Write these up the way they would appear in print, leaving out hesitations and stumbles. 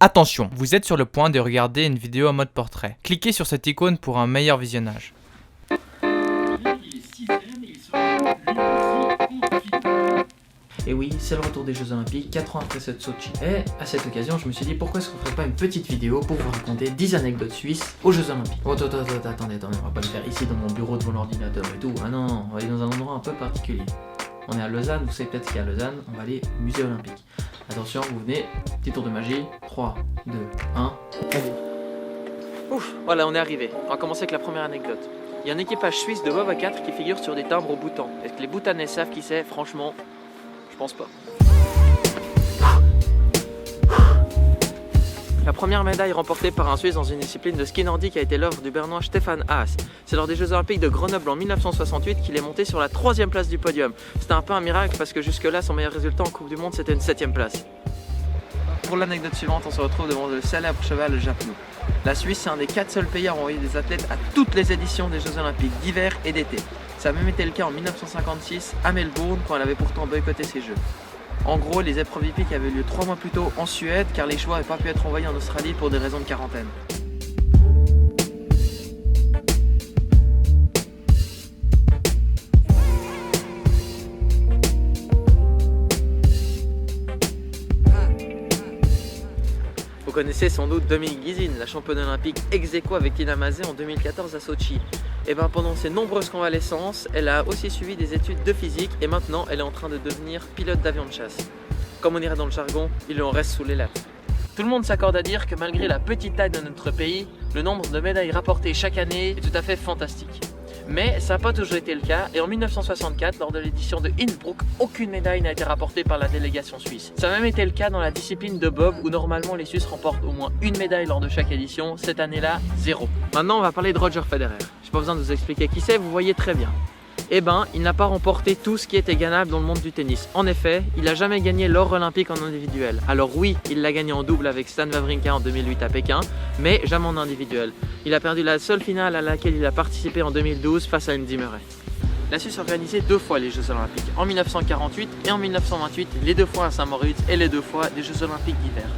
Attention, vous êtes sur le point de regarder une vidéo en mode portrait. Cliquez sur cette icône pour un meilleur visionnage. Et oui, c'est le retour des Jeux Olympiques, 4 ans après cette Sochi. Et à cette occasion, je me suis dit pourquoi est-ce qu'on ferait pas une petite vidéo pour vous raconter 10 anecdotes suisses aux Jeux Olympiques. Oh, attendez, on va pas le faire ici dans mon bureau devant l'ordinateur et tout. Ah non, on va aller dans un endroit un peu particulier. On est à Lausanne, vous savez peut-être ce qu'il y a à Lausanne, on va aller au musée olympique. Attention, vous venez, petit tour de magie, 3, 2, 1, Ouf, voilà, on est arrivé. On va commencer avec la première anecdote. Il y a un équipage suisse de Bob A4 qui figure sur des timbres au Bhoutan. Est-ce que les Bhoutanais savent qui c'est? Franchement, je pense pas. La première médaille remportée par un Suisse dans une discipline de ski nordique a été l'œuvre du Bernois Stefan Haas. C'est lors des Jeux Olympiques de Grenoble en 1968 qu'il est monté sur la 3e place du podium. C'était un peu un miracle parce que jusque-là, son meilleur résultat en Coupe du Monde, c'était une 7e place. Pour l'anecdote suivante, on se retrouve devant le célèbre cheval Japnou. La Suisse, c'est un des 4 seuls pays à envoyer des athlètes à toutes les éditions des Jeux Olympiques d'hiver et d'été. Ça a même été le cas en 1956 à Melbourne quand elle avait pourtant boycotté ces Jeux. En gros, les épreuves hippiques avaient lieu 3 mois plus tôt en Suède car les chevaux n'avaient pas pu être envoyés en Australie pour des raisons de quarantaine. Vous connaissez sans doute Dominique Guizine, la championne olympique ex aequo avec Tina Mazet en 2014 à Sochi. Et bien pendant ses nombreuses convalescences, elle a aussi suivi des études de physique et maintenant elle est en train de devenir pilote d'avion de chasse. Comme on dirait dans le jargon, il en reste sous les lettres. Tout le monde s'accorde à dire que malgré la petite taille de notre pays, le nombre de médailles rapportées chaque année est tout à fait fantastique. Mais ça n'a pas toujours été le cas et en 1964, lors de l'édition de Innsbruck, aucune médaille n'a été rapportée par la délégation suisse. Ça a même été le cas dans la discipline de bob où normalement les Suisses remportent au moins une médaille lors de chaque édition, cette année-là, 0. Maintenant on va parler de Roger Federer. J'ai pas besoin de vous expliquer qui c'est, vous voyez très bien. Eh ben, il n'a pas remporté tout ce qui était gagnable dans le monde du tennis. En effet, il n'a jamais gagné l'or olympique en individuel. Alors oui, il l'a gagné en double avec Stan Wawrinka en 2008 à Pékin, mais jamais en individuel. Il a perdu la seule finale à laquelle il a participé en 2012 face à Andy Murray. La Suisse a organisé 2 fois les Jeux Olympiques, en 1948 et en 1928, les 2 fois à Saint-Moritz et les 2 fois des Jeux Olympiques d'hiver.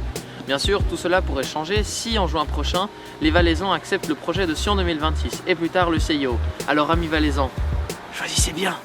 Bien sûr, tout cela pourrait changer si en juin prochain, les Valaisans acceptent le projet de Sion 2026 et plus tard le CIO. Alors amis Valaisans, choisissez bien!